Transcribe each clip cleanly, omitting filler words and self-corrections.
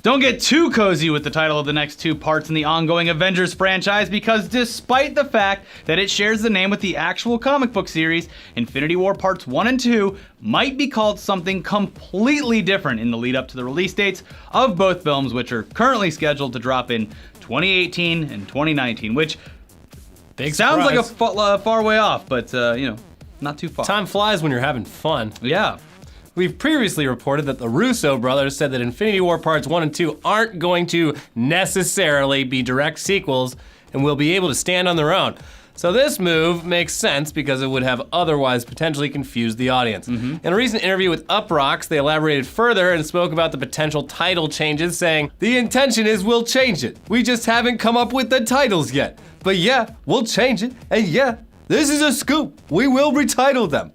Don't get too cozy with the title of the next 2 parts in the ongoing Avengers franchise, because despite the fact that it shares the name with the actual comic book series, Infinity War Parts 1 and 2 might be called something completely different in the lead up to the release dates of both films, which are currently scheduled to drop in 2018 and 2019, which sounds like a far way off, but not too far. Time flies when you're having fun. Yeah. We've previously reported that the Russo brothers said that Infinity War Parts 1 and 2 aren't going to necessarily be direct sequels and will be able to stand on their own. So this move makes sense because it would have otherwise potentially confused the audience. In a recent interview with Uproxx, they elaborated further and spoke about the potential title changes, saying, "The intention is we'll change it. We just haven't come up with the titles yet. But yeah, we'll change it, and yeah, this is a scoop. We will retitle them."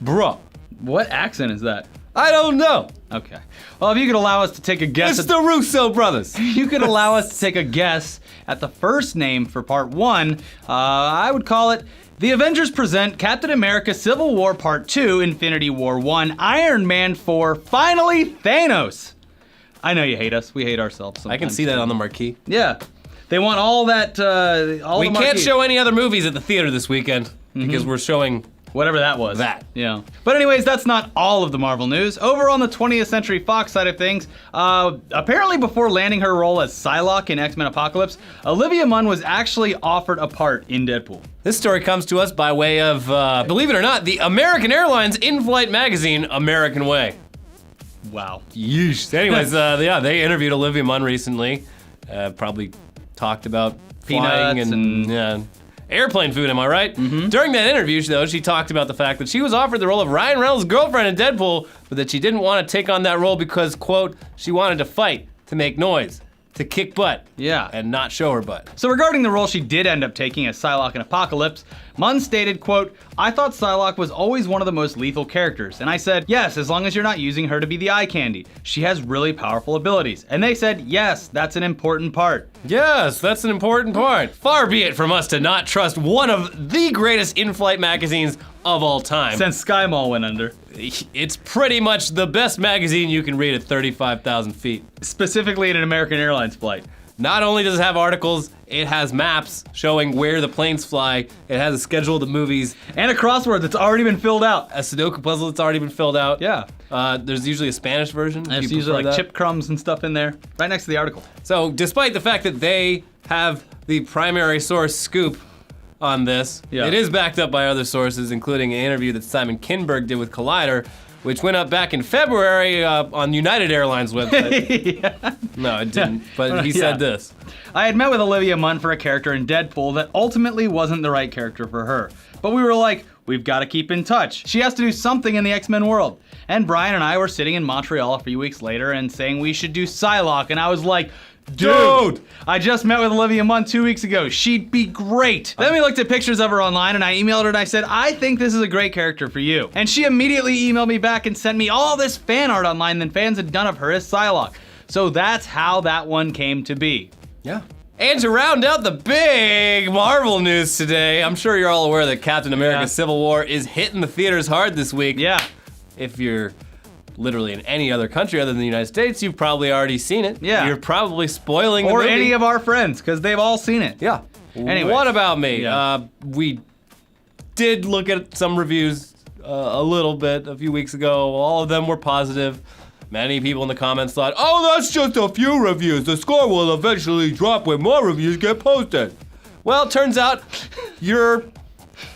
Bruh. What accent is that? I don't know. Okay. Well, if you could allow us to take a guess. It's the Russo brothers. You could allow us to take a guess at the first name for part 1. I would call it The Avengers Present Captain America Civil War Part 2, Infinity War 1, Iron Man 4, finally Thanos. I know you hate us. We hate ourselves sometimes. I can see that on the marquee. Yeah. They want all that, We can't show any other movies at the theater this weekend because we're showing whatever that was. That. Yeah. But anyways, that's not all of the Marvel news. Over on the 20th Century Fox side of things, apparently before landing her role as Psylocke in X-Men Apocalypse, Olivia Munn was actually offered a part in Deadpool. This story comes to us by way of, believe it or not, the American Airlines in-flight magazine, American Way. Wow. Yeesh. Anyways, they interviewed Olivia Munn recently. Probably talked about flying Peanuts and airplane food, am I right? During that interview, though, she talked about the fact that she was offered the role of Ryan Reynolds' girlfriend in Deadpool, but that she didn't want to take on that role because, quote, she wanted to fight, to make noise, to kick butt, and not show her butt. So regarding the role she did end up taking as Psylocke in Apocalypse, Munn stated, quote, "I thought Psylocke was always one of the most lethal characters, and I said, yes, as long as you're not using her to be the eye candy. She has really powerful abilities." And they said, yes, that's an important part. Yes, that's an important part. Far be it from us to not trust one of the greatest in-flight magazines of all time. Since Sky Mall went under. It's pretty much the best magazine you can read at 35,000 feet. Specifically in an American Airlines flight. Not only does it have articles, it has maps showing where the planes fly. It has a schedule of the movies. And a crossword that's already been filled out. A Sudoku puzzle that's already been filled out. Yeah. There's usually a Spanish version. There's usually like chip crumbs and stuff in there, right next to the article. So despite the fact that they have the primary source scoop on this, it is backed up by other sources, including an interview that Simon Kinberg did with Collider, which went up back in February on United Airlines website. No, it didn't, but he said this. I had met with Olivia Munn for a character in Deadpool that ultimately wasn't the right character for her. But we were like, we've got to keep in touch. She has to do something in the X-Men world. And Brian and I were sitting in Montreal a few weeks later and saying we should do Psylocke, and I was like, dude, I just met with Olivia Munn 2 weeks ago. She'd be great. Then we looked at pictures of her online and I emailed her and I said, I think this is a great character for you. And she immediately emailed me back and sent me all this fan art online that fans had done of her as Psylocke. So that's how that one came to be. Yeah. And to round out the big Marvel news today, I'm sure you're all aware that Captain America Civil War is hitting the theaters hard this week. Yeah. If you're literally in any other country other than the United States, you've probably already seen it. Yeah. You're probably spoiling the movie. Or any of our friends, because they've all seen it. Yeah. Anyways. What about me? Yeah. We did look at some reviews a little bit a few weeks ago. All of them were positive. Many people in the comments thought, oh, that's just a few reviews. The score will eventually drop when more reviews get posted. Well, it turns out you're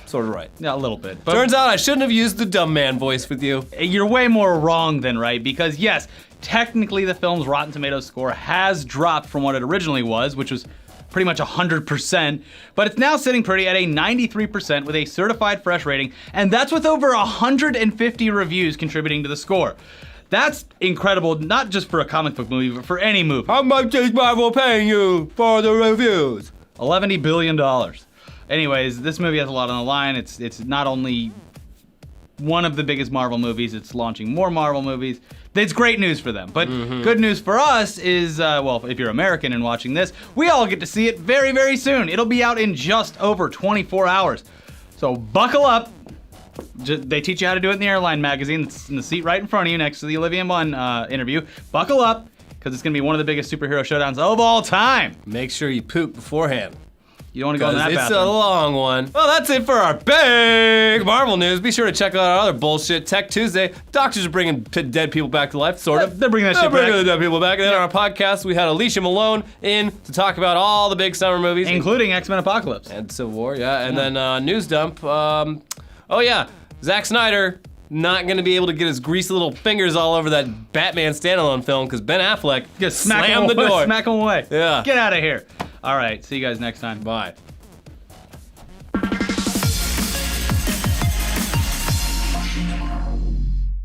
sort of right. Yeah, a little bit. But turns out I shouldn't have used the dumb man voice with you. You're way more wrong than right, because yes, technically the film's Rotten Tomatoes score has dropped from what it originally was, which was pretty much 100%, but it's now sitting pretty at a 93% with a certified fresh rating, and that's with over 150 reviews contributing to the score. That's incredible, not just for a comic book movie, but for any movie. How much is Marvel paying you for the reviews? $11 billion. Anyways, this movie has a lot on the line. It's not only one of the biggest Marvel movies, it's launching more Marvel movies. It's great news for them. But good news for us is, well, if you're American and watching this, we all get to see it very, very soon. It'll be out in just over 24 hours. So buckle up. They teach you how to do it in the airline magazine. It's in the seat right in front of you next to the Olivia Munn interview. Buckle up. because it's going to be one of the biggest superhero showdowns of all time. Make sure you poop beforehand. You don't want to go in that It's bathroom. a long one. Well, that's it for our big Marvel news. Be sure to check out our other bullshit. Tech Tuesday. Doctors are bringing dead people back to life, sort of. They're bringing that They're shit bringing back. the dead people back. And then on our podcast, we had Alicia Malone in to talk about all the big summer movies. Including X-Men Apocalypse. And Civil War, yeah. And then news dump. Oh, yeah. Zack Snyder not going to be able to get his greasy little fingers all over that Batman standalone film because Ben Affleck Just smack slammed the him away, door. Smack him away. Yeah. Get out of here. All right, see you guys next time. Bye.